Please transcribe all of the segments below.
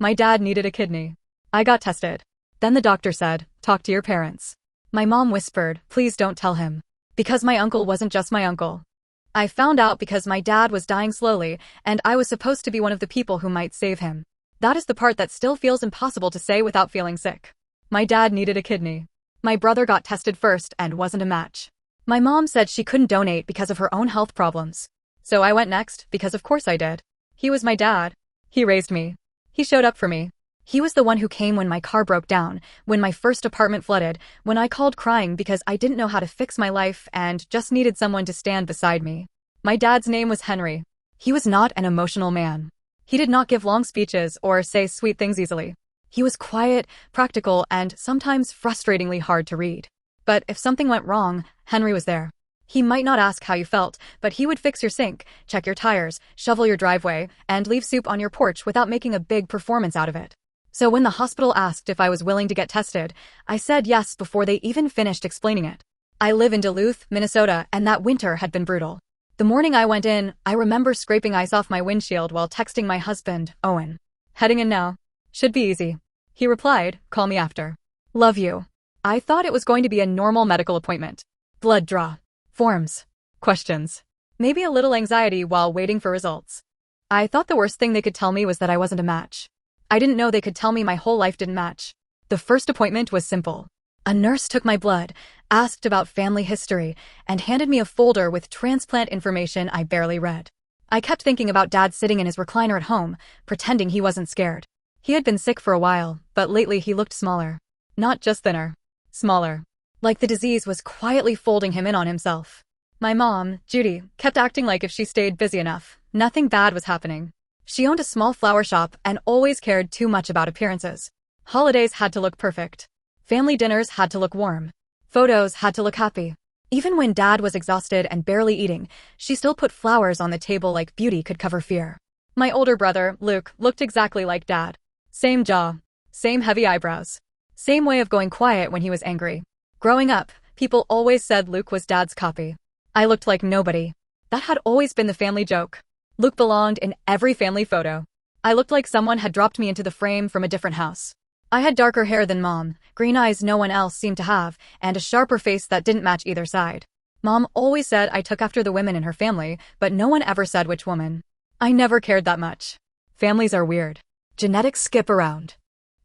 My dad needed a kidney. I got tested. Then the doctor said, talk to your parents. My mom whispered, please don't tell him. Because my uncle wasn't just my uncle. I found out because my dad was dying slowly, and I was supposed to be one of the people who might save him. That is the part that still feels impossible to say without feeling sick. My dad needed a kidney. My brother got tested first and wasn't a match. My mom said she couldn't donate because of her own health problems. So I went next, because of course I did. He was my dad. He raised me. He showed up for me. He was the one who came when my car broke down, when my first apartment flooded, when I called crying because I didn't know how to fix my life and just needed someone to stand beside me. My dad's name was Henry. He was not an emotional man. He did not give long speeches or say sweet things easily. He was quiet, practical, and sometimes frustratingly hard to read. But if something went wrong, Henry was there. He might not ask how you felt, but he would fix your sink, check your tires, shovel your driveway, and leave soup on your porch without making a big performance out of it. So when the hospital asked if I was willing to get tested, I said yes before they even finished explaining it. I live in Duluth, Minnesota, and that winter had been brutal. The morning I went in, I remember scraping ice off my windshield while texting my husband, Owen. Heading in now. Should be easy. He replied, call me after. Love you. I thought it was going to be a normal medical appointment. Blood draw. Forms. Questions. Maybe a little anxiety while waiting for results. I thought the worst thing they could tell me was that I wasn't a match. I didn't know they could tell me my whole life didn't match. The first appointment was simple. A nurse took my blood, asked about family history, and handed me a folder with transplant information I barely read. I kept thinking about Dad sitting in his recliner at home, pretending he wasn't scared. He had been sick for a while, but lately he looked smaller. Not just thinner. Smaller. Like the disease was quietly folding him in on himself. My mom, Judy, kept acting like if she stayed busy enough, nothing bad was happening. She owned a small flower shop and always cared too much about appearances. Holidays had to look perfect. Family dinners had to look warm. Photos had to look happy. Even when Dad was exhausted and barely eating, she still put flowers on the table like beauty could cover fear. My older brother, Luke, looked exactly like Dad. Same jaw. Same heavy eyebrows. Same way of going quiet when he was angry. Growing up, people always said Luke was Dad's copy. I looked like nobody. That had always been the family joke. Luke belonged in every family photo. I looked like someone had dropped me into the frame from a different house. I had darker hair than Mom, green eyes no one else seemed to have, and a sharper face that didn't match either side. Mom always said I took after the women in her family, but no one ever said which woman. I never cared that much. Families are weird. Genetics skip around.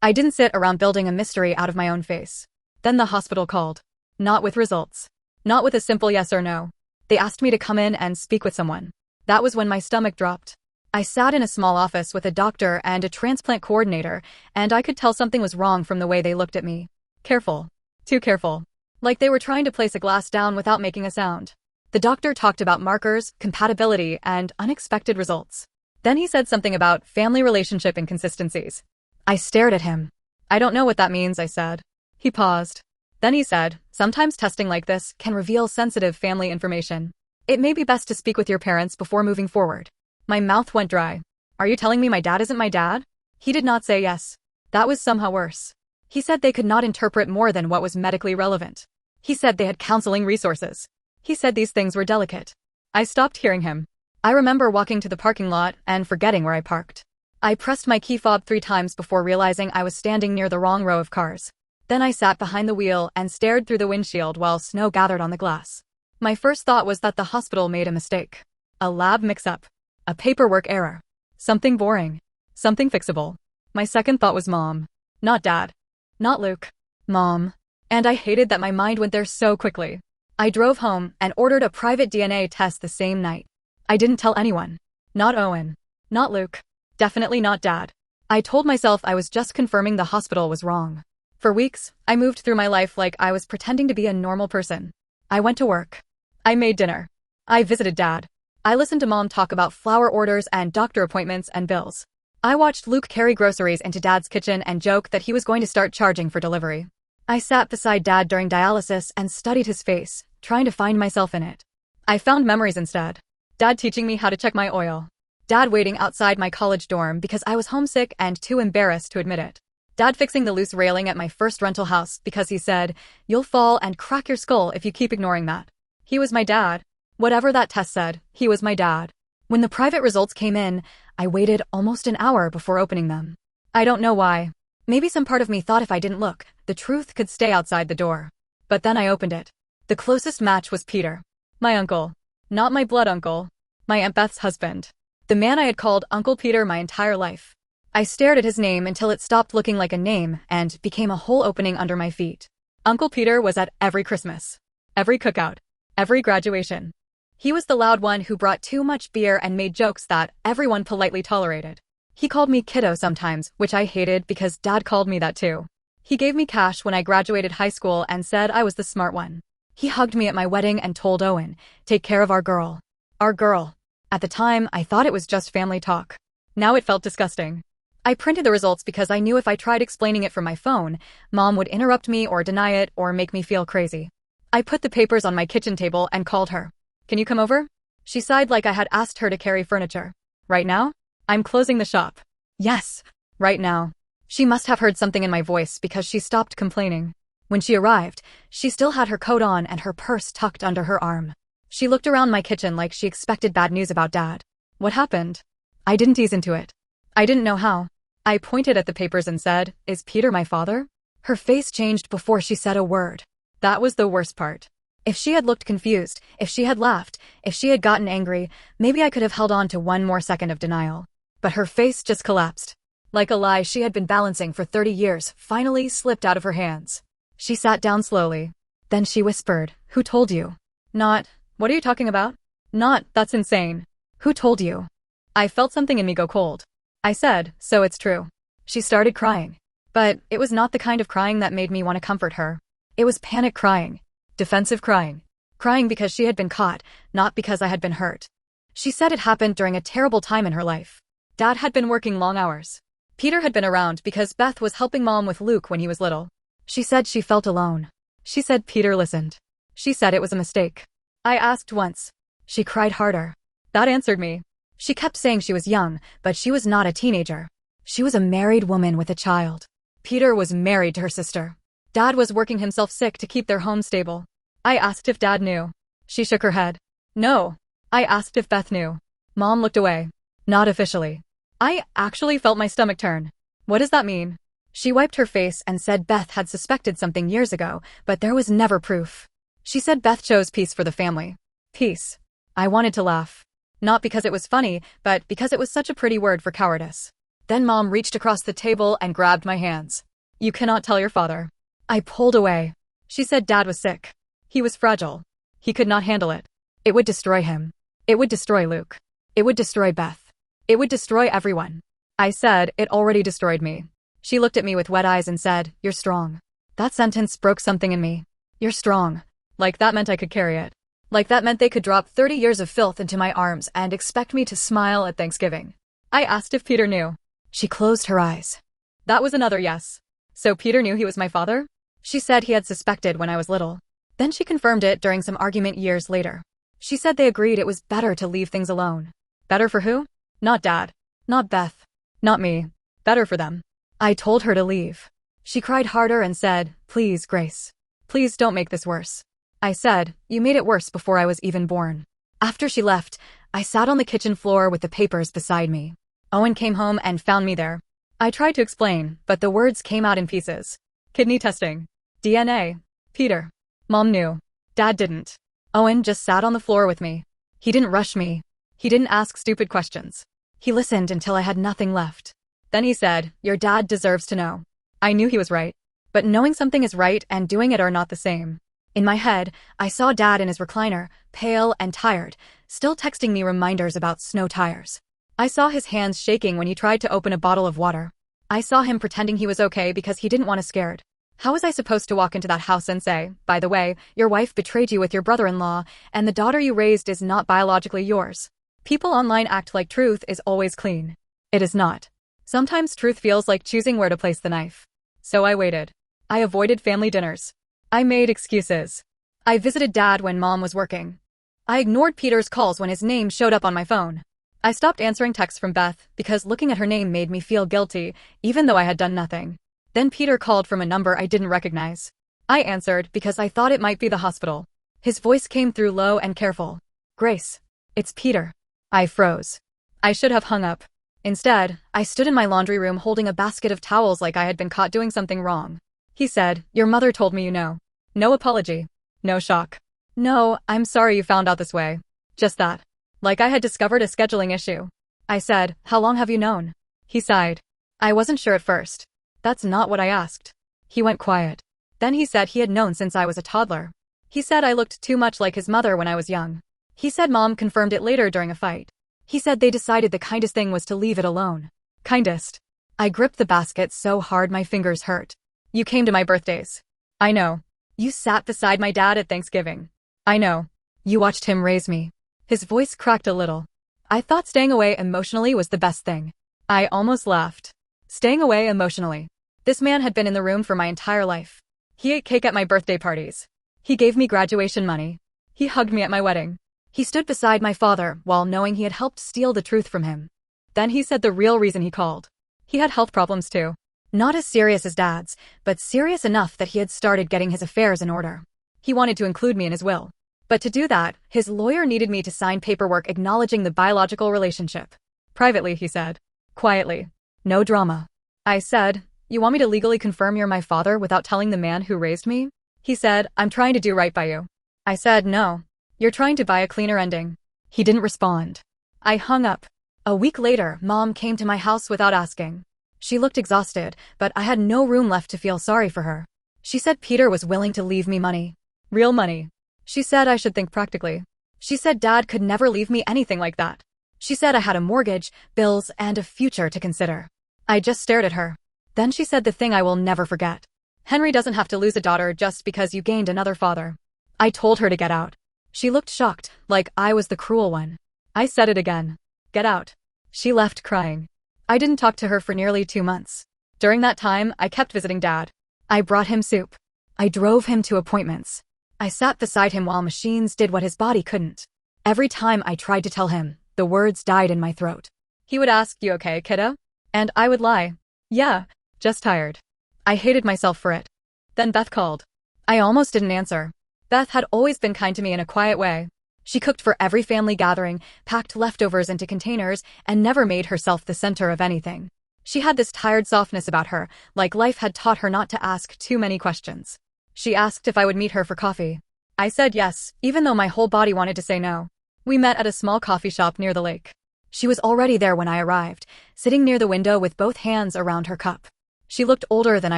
I didn't sit around building a mystery out of my own face. Then the hospital called. Not with results. Not with a simple yes or no. They asked me to come in and speak with someone. That was when my stomach dropped. I sat in a small office with a doctor and a transplant coordinator, and I could tell something was wrong from the way they looked at me. Careful. Too careful. Like they were trying to place a glass down without making a sound. The doctor talked about markers, compatibility, and unexpected results. Then he said something about family relationship inconsistencies. I stared at him. I don't know what that means, I said. He paused. Then he said, sometimes testing like this can reveal sensitive family information. It may be best to speak with your parents before moving forward. My mouth went dry. Are you telling me my dad isn't my dad? He did not say yes. That was somehow worse. He said they could not interpret more than what was medically relevant. He said they had counseling resources. He said these things were delicate. I stopped hearing him. I remember walking to the parking lot and forgetting where I parked. I pressed my key fob 3 times before realizing I was standing near the wrong row of cars. Then I sat behind the wheel and stared through the windshield while snow gathered on the glass. My first thought was that the hospital made a mistake. A lab mix-up. A paperwork error. Something boring. Something fixable. My second thought was Mom. Not Dad. Not Luke. Mom. And I hated that my mind went there so quickly. I drove home and ordered a private DNA test the same night. I didn't tell anyone. Not Owen. Not Luke. Definitely not Dad. I told myself I was just confirming the hospital was wrong. For weeks, I moved through my life like I was pretending to be a normal person. I went to work. I made dinner. I visited Dad. I listened to Mom talk about flower orders and doctor appointments and bills. I watched Luke carry groceries into Dad's kitchen and joke that he was going to start charging for delivery. I sat beside Dad during dialysis and studied his face, trying to find myself in it. I found memories instead. Dad teaching me how to check my oil. Dad waiting outside my college dorm because I was homesick and too embarrassed to admit it. Dad fixing the loose railing at my first rental house because he said, "You'll fall and crack your skull if you keep ignoring that." He was my dad. Whatever that test said, he was my dad. When the private results came in, I waited almost an hour before opening them. I don't know why. Maybe some part of me thought if I didn't look, the truth could stay outside the door. But then I opened it. The closest match was Peter. My uncle. Not my blood uncle. My Aunt Beth's husband. The man I had called Uncle Peter my entire life. I stared at his name until it stopped looking like a name and became a whole opening under my feet. Uncle Peter was at every Christmas. Every cookout. Every graduation. He was the loud one who brought too much beer and made jokes that everyone politely tolerated. He called me kiddo sometimes, which I hated because Dad called me that too. He gave me cash when I graduated high school and said I was the smart one. He hugged me at my wedding and told Owen, "Take care of our girl." Our girl. At the time, I thought it was just family talk. Now it felt disgusting. I printed the results because I knew if I tried explaining it from my phone, Mom would interrupt me or deny it or make me feel crazy. I put the papers on my kitchen table and called her. "Can you come over?" She sighed like I had asked her to carry furniture. "Right now? I'm closing the shop." "Yes, right now." She must have heard something in my voice because she stopped complaining. When she arrived, she still had her coat on and her purse tucked under her arm. She looked around my kitchen like she expected bad news about Dad. What happened? I didn't ease into it. I didn't know how. I pointed at the papers and said, "Is Peter my father?" Her face changed before she said a word. That was the worst part. If she had looked confused, if she had laughed, if she had gotten angry, maybe I could have held on to one more second of denial. But her face just collapsed. Like a lie she had been balancing for 30 years finally slipped out of her hands. She sat down slowly. Then she whispered, "Who told you?" Not, "What are you talking about?" Not, "That's insane." "Who told you?" I felt something in me go cold. I said, "So it's true." She started crying. But it was not the kind of crying that made me want to comfort her. It was panic crying. Defensive crying. Crying because she had been caught, not because I had been hurt. She said it happened during a terrible time in her life. Dad had been working long hours. Peter had been around because Beth was helping Mom with Luke when he was little. She said she felt alone. She said Peter listened. She said it was a mistake. I asked once. She cried harder. That answered me. She kept saying she was young, but she was not a teenager. She was a married woman with a child. Peter was married to her sister. Dad was working himself sick to keep their home stable. I asked if Dad knew. She shook her head. No. I asked if Beth knew. Mom looked away. Not officially. I actually felt my stomach turn. What does that mean? She wiped her face and said Beth had suspected something years ago, but there was never proof. She said Beth chose peace for the family. Peace. I wanted to laugh. Not because it was funny, but because it was such a pretty word for cowardice. Then Mom reached across the table and grabbed my hands. "You cannot tell your father." I pulled away. She said Dad was sick. He was fragile. He could not handle it. It would destroy him. It would destroy Luke. It would destroy Beth. It would destroy everyone. I said, "It already destroyed me." She looked at me with wet eyes and said, "You're strong." That sentence broke something in me. You're strong. Like that meant I could carry it. Like that meant they could drop 30 years of filth into my arms and expect me to smile at Thanksgiving. I asked if Peter knew. She closed her eyes. That was another yes. So Peter knew he was my father? She said he had suspected when I was little. Then she confirmed it during some argument years later. She said they agreed it was better to leave things alone. Better for who? Not Dad. Not Beth. Not me. Better for them. I told her to leave. She cried harder and said, "Please, Grace. Please don't make this worse." I said, "You made it worse before I was even born." After she left, I sat on the kitchen floor with the papers beside me. Owen came home and found me there. I tried to explain, but the words came out in pieces. Kidney testing. DNA. Peter. Mom knew. Dad didn't. Owen just sat on the floor with me. He didn't rush me. He didn't ask stupid questions. He listened until I had nothing left. Then he said, "Your dad deserves to know." I knew he was right. But knowing something is right and doing it are not the same. In my head, I saw Dad in his recliner, pale and tired, still texting me reminders about snow tires. I saw his hands shaking when he tried to open a bottle of water. I saw him pretending he was okay because he didn't want us scared. How was I supposed to walk into that house and say, "By the way, your wife betrayed you with your brother-in-law, and the daughter you raised is not biologically yours"? People online act like truth is always clean. It is not. Sometimes truth feels like choosing where to place the knife. So I waited. I avoided family dinners. I made excuses. I visited Dad when Mom was working. I ignored Peter's calls when his name showed up on my phone. I stopped answering texts from Beth because looking at her name made me feel guilty, even though I had done nothing. Then Peter called from a number I didn't recognize. I answered because I thought it might be the hospital. His voice came through low and careful. "Grace. It's Peter." I froze. I should have hung up. Instead, I stood in my laundry room holding a basket of towels like I had been caught doing something wrong. He said, "Your mother told me you know." No apology. No shock. "No, I'm sorry you found out this way." Just that. Like I had discovered a scheduling issue. I said, "How long have you known?" He sighed. I wasn't sure at first. That's not what I asked. He went quiet. Then he said he had known since I was a toddler. He said I looked too much like his mother when I was young. He said Mom confirmed it later during a fight. He said they decided the kindest thing was to leave it alone. Kindest. I gripped the basket so hard my fingers hurt. "You came to my birthdays." "I know." "You sat beside my dad at Thanksgiving." "I know." "You watched him raise me." His voice cracked a little. I thought staying away emotionally was the best thing. I almost laughed. Staying away emotionally. This man had been in the room for my entire life. He ate cake at my birthday parties. He gave me graduation money. He hugged me at my wedding. He stood beside my father while knowing he had helped steal the truth from him. Then he said the real reason he called. He had health problems too. Not as serious as Dad's, but serious enough that he had started getting his affairs in order. He wanted to include me in his will. But to do that, his lawyer needed me to sign paperwork acknowledging the biological relationship. Privately, he said. Quietly. No drama. I said, "You want me to legally confirm you're my father without telling the man who raised me?" He said, "I'm trying to do right by you." I said, "No. You're trying to buy a cleaner ending." He didn't respond. I hung up. A week later, Mom came to my house without asking. She looked exhausted, but I had no room left to feel sorry for her. She said Peter was willing to leave me money. Real money. She said I should think practically. She said Dad could never leave me anything like that. She said I had a mortgage, bills, and a future to consider. I just stared at her. Then she said the thing I will never forget. "Henry doesn't have to lose a daughter just because you gained another father." I told her to get out. She looked shocked, like I was the cruel one. I said it again. "Get out." She left crying. I didn't talk to her for nearly 2 months. During that time, I kept visiting Dad. I brought him soup. I drove him to appointments. I sat beside him while machines did what his body couldn't. Every time I tried to tell him, the words died in my throat. He would ask, "You okay, kiddo?" And I would lie. "Yeah, just tired." I hated myself for it. Then Beth called. I almost didn't answer. Beth had always been kind to me in a quiet way. She cooked for every family gathering, packed leftovers into containers, and never made herself the center of anything. She had this tired softness about her, like life had taught her not to ask too many questions. She asked if I would meet her for coffee. I said yes, even though my whole body wanted to say no. We met at a small coffee shop near the lake. She was already there when I arrived, sitting near the window with both hands around her cup. She looked older than I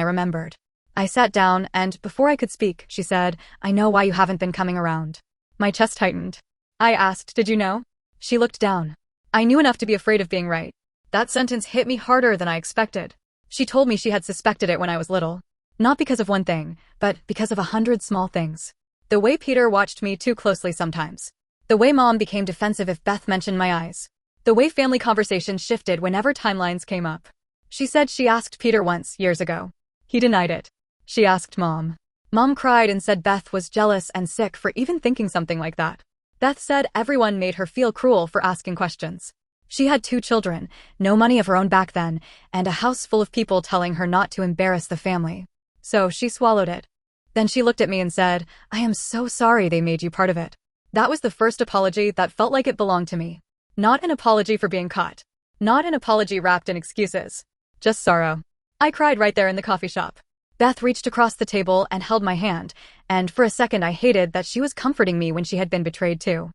remembered. I sat down, and before I could speak, she said, "I know why you haven't been coming around." My chest tightened. I asked, "Did you know?" She looked down. I knew enough to be afraid of being right. That sentence hit me harder than I expected. She told me she had suspected it when I was little. Not because of one thing, but because of 100 small things. The way Peter watched me too closely sometimes. The way Mom became defensive if Beth mentioned my eyes. The way family conversations shifted whenever timelines came up. She said she asked Peter once, years ago. He denied it. She asked Mom. Mom cried and said Beth was jealous and sick for even thinking something like that. Beth said everyone made her feel cruel for asking questions. She had 2 children, no money of her own back then, and a house full of people telling her not to embarrass the family. So she swallowed it. Then she looked at me and said, "I am so sorry they made you part of it." That was the first apology that felt like it belonged to me. Not an apology for being caught. Not an apology wrapped in excuses. Just sorrow. I cried right there in the coffee shop. Beth reached across the table and held my hand, and for a second I hated that she was comforting me when she had been betrayed too.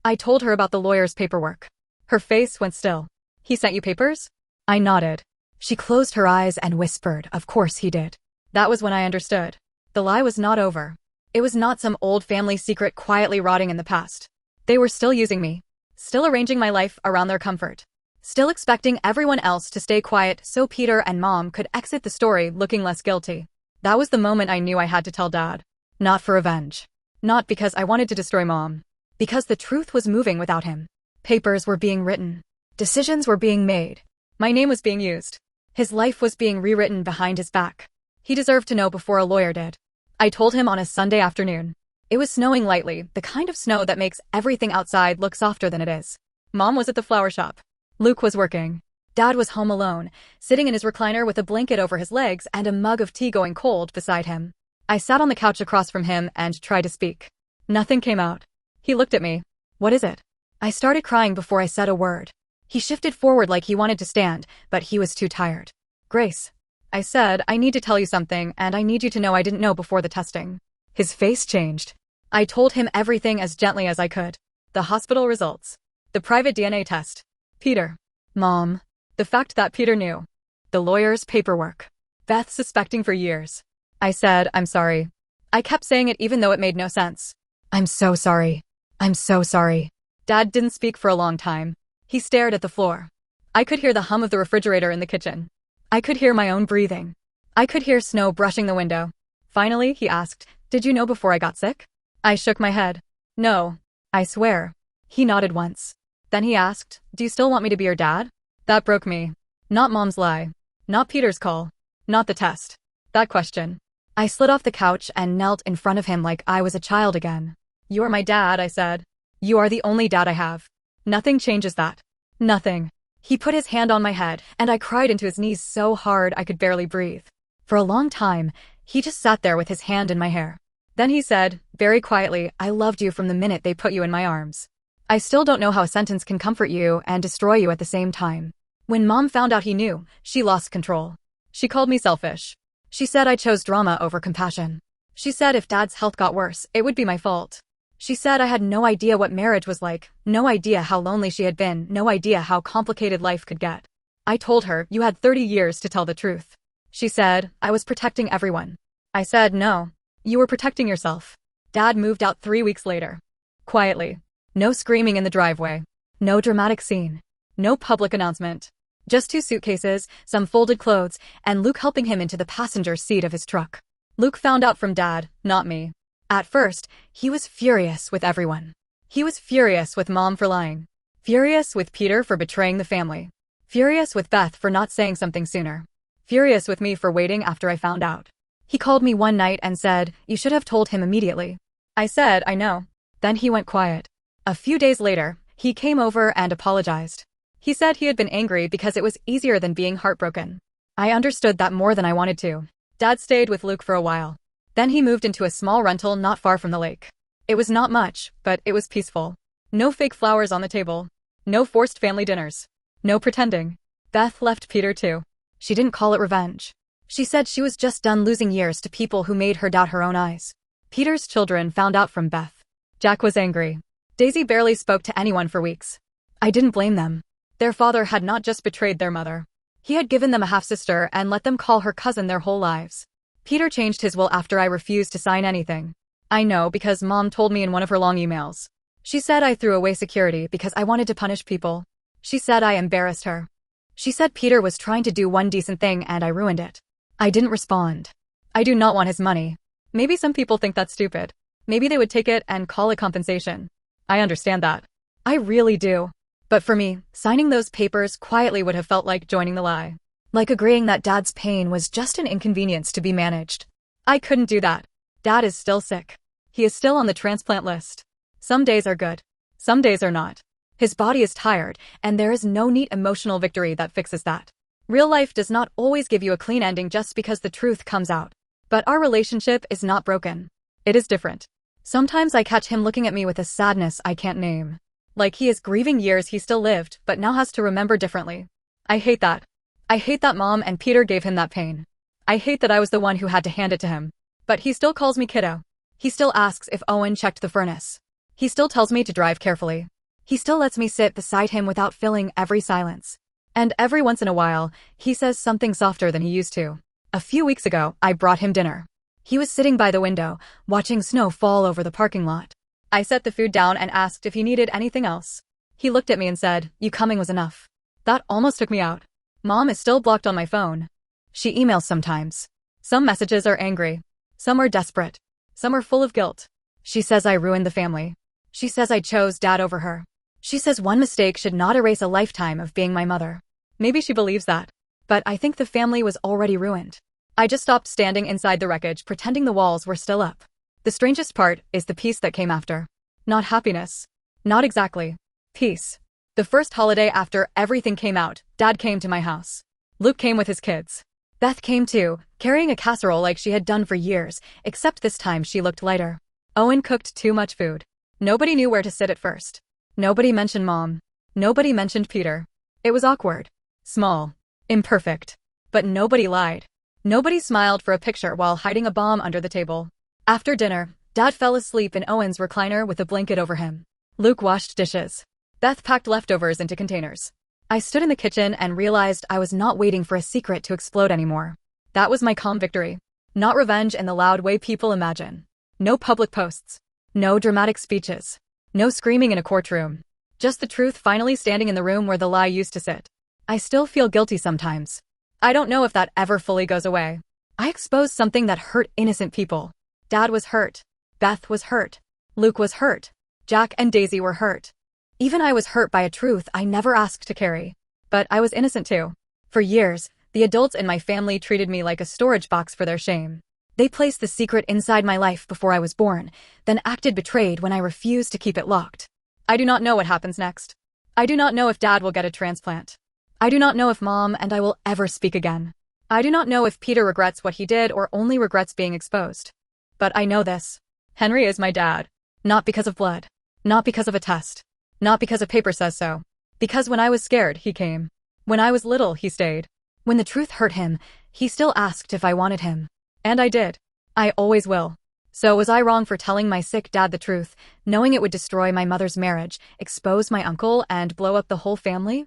I told her about the lawyer's paperwork. Her face went still. "He sent you papers?" I nodded. She closed her eyes and whispered, "Of course he did." That was when I understood. The lie was not over. It was not some old family secret quietly rotting in the past. They were still using me. Still arranging my life around their comfort. Still expecting everyone else to stay quiet so Peter and Mom could exit the story looking less guilty. That was the moment I knew I had to tell Dad. Not for revenge. Not because I wanted to destroy Mom. Because the truth was moving without him. Papers were being written. Decisions were being made. My name was being used. His life was being rewritten behind his back. He deserved to know before a lawyer did. I told him on a Sunday afternoon. It was snowing lightly, the kind of snow that makes everything outside look softer than it is. Mom was at the flower shop. Luke was working. Dad was home alone, sitting in his recliner with a blanket over his legs and a mug of tea going cold beside him. I sat on the couch across from him and tried to speak. Nothing came out. He looked at me. "What is it?" I started crying before I said a word. He shifted forward like he wanted to stand, but he was too tired. Grace. I said, I need to tell you something, and I need you to know I didn't know before the testing. His face changed. I told him everything as gently as I could. The hospital results. The private DNA test. Peter. Mom. The fact that Peter knew. The lawyer's paperwork. Beth suspecting for years. I said, I'm sorry. I kept saying it even though it made no sense. I'm so sorry. I'm so sorry. Dad didn't speak for a long time. He stared at the floor. I could hear the hum of the refrigerator in the kitchen. I could hear my own breathing. I could hear snow brushing the window. Finally, he asked, did you know before I got sick? I shook my head. No. I swear. He nodded once. Then he asked, do you still want me to be your dad? That broke me. Not Mom's lie. Not Peter's call. Not the test. That question. I slid off the couch and knelt in front of him like I was a child again. You are my dad, I said. You are the only dad I have. Nothing changes that. Nothing. He put his hand on my head, and I cried into his knees so hard I could barely breathe. For a long time, he just sat there with his hand in my hair. Then he said, very quietly, I loved you from the minute they put you in my arms. I still don't know how a sentence can comfort you and destroy you at the same time. When Mom found out he knew, she lost control. She called me selfish. She said I chose drama over compassion. She said if Dad's health got worse, it would be my fault. She said I had no idea what marriage was like, no idea how lonely she had been, no idea how complicated life could get. I told her, you had 30 years to tell the truth. She said, I was protecting everyone. I said, no. You were protecting yourself. Dad moved out 3 weeks later. Quietly. No screaming in the driveway. No dramatic scene. No public announcement. Just 2 suitcases, some folded clothes, and Luke helping him into the passenger seat of his truck. Luke found out from Dad, not me. At first, he was furious with everyone. He was furious with Mom for lying. Furious with Peter for betraying the family. Furious with Beth for not saying something sooner. Furious with me for waiting after I found out. He called me one night and said, you should have told him immediately. I said, I know. Then he went quiet. A few days later, he came over and apologized. He said he had been angry because it was easier than being heartbroken. I understood that more than I wanted to. Dad stayed with Luke for a while. Then he moved into a small rental not far from the lake. It was not much, but it was peaceful. No fake flowers on the table. No forced family dinners. No pretending. Beth left Peter too. She didn't call it revenge. She said she was just done losing years to people who made her doubt her own eyes. Peter's children found out from Beth. Jack was angry. Daisy barely spoke to anyone for weeks. I didn't blame them. Their father had not just betrayed their mother. He had given them a half-sister and let them call her cousin their whole lives. Peter changed his will after I refused to sign anything. I know because Mom told me in one of her long emails. She said I threw away security because I wanted to punish people. She said I embarrassed her. She said Peter was trying to do one decent thing and I ruined it. I didn't respond. I do not want his money. Maybe some people think that's stupid. Maybe they would take it and call it compensation. I understand that. I really do. But for me, signing those papers quietly would have felt like joining the lie. Like agreeing that Dad's pain was just an inconvenience to be managed. I couldn't do that. Dad is still sick. He is still on the transplant list. Some days are good. Some days are not. His body is tired, and there is no neat emotional victory that fixes that. Real life does not always give you a clean ending just because the truth comes out. But our relationship is not broken. It is different. Sometimes I catch him looking at me with a sadness I can't name. Like he is grieving years he still lived, but now has to remember differently. I hate that. I hate that Mom and Peter gave him that pain. I hate that I was the one who had to hand it to him. But he still calls me kiddo. He still asks if Owen checked the furnace. He still tells me to drive carefully. He still lets me sit beside him without filling every silence. And every once in a while, he says something softer than he used to. A few weeks ago, I brought him dinner. He was sitting by the window, watching snow fall over the parking lot. I set the food down and asked if he needed anything else. He looked at me and said, you coming was enough. That almost took me out. Mom is still blocked on my phone. She emails sometimes. Some messages are angry. Some are desperate. Some are full of guilt. She says I ruined the family. She says I chose Dad over her. She says one mistake should not erase a lifetime of being my mother. Maybe she believes that. But I think the family was already ruined. I just stopped standing inside the wreckage pretending the walls were still up. The strangest part is the peace that came after. Not happiness. Not exactly. Peace. The first holiday after everything came out, Dad came to my house. Luke came with his kids. Beth came too, carrying a casserole like she had done for years, except this time she looked lighter. Owen cooked too much food. Nobody knew where to sit at first. Nobody mentioned Mom. Nobody mentioned Peter. It was awkward. Small. Imperfect. But nobody lied. Nobody smiled for a picture while hiding a bomb under the table. After dinner, Dad fell asleep in Owen's recliner with a blanket over him. Luke washed dishes. Beth packed leftovers into containers. I stood in the kitchen and realized I was not waiting for a secret to explode anymore. That was my calm victory. Not revenge in the loud way people imagine. No public posts. No dramatic speeches. No screaming in a courtroom. Just the truth finally standing in the room where the lie used to sit. I still feel guilty sometimes. I don't know if that ever fully goes away. I exposed something that hurt innocent people. Dad was hurt. Beth was hurt. Luke was hurt. Jack and Daisy were hurt. Even I was hurt by a truth I never asked to carry. But I was innocent too. For years, the adults in my family treated me like a storage box for their shame. They placed the secret inside my life before I was born, then acted betrayed when I refused to keep it locked. I do not know what happens next. I do not know if Dad will get a transplant. I do not know if Mom and I will ever speak again. I do not know if Peter regrets what he did or only regrets being exposed. But I know this. Henry is my dad. Not because of blood. Not because of a test. Not because a paper says so. Because when I was scared, he came. When I was little, he stayed. When the truth hurt him, he still asked if I wanted him. And I did. I always will. So was I wrong for telling my sick dad the truth, knowing it would destroy my mother's marriage, expose my uncle, and blow up the whole family?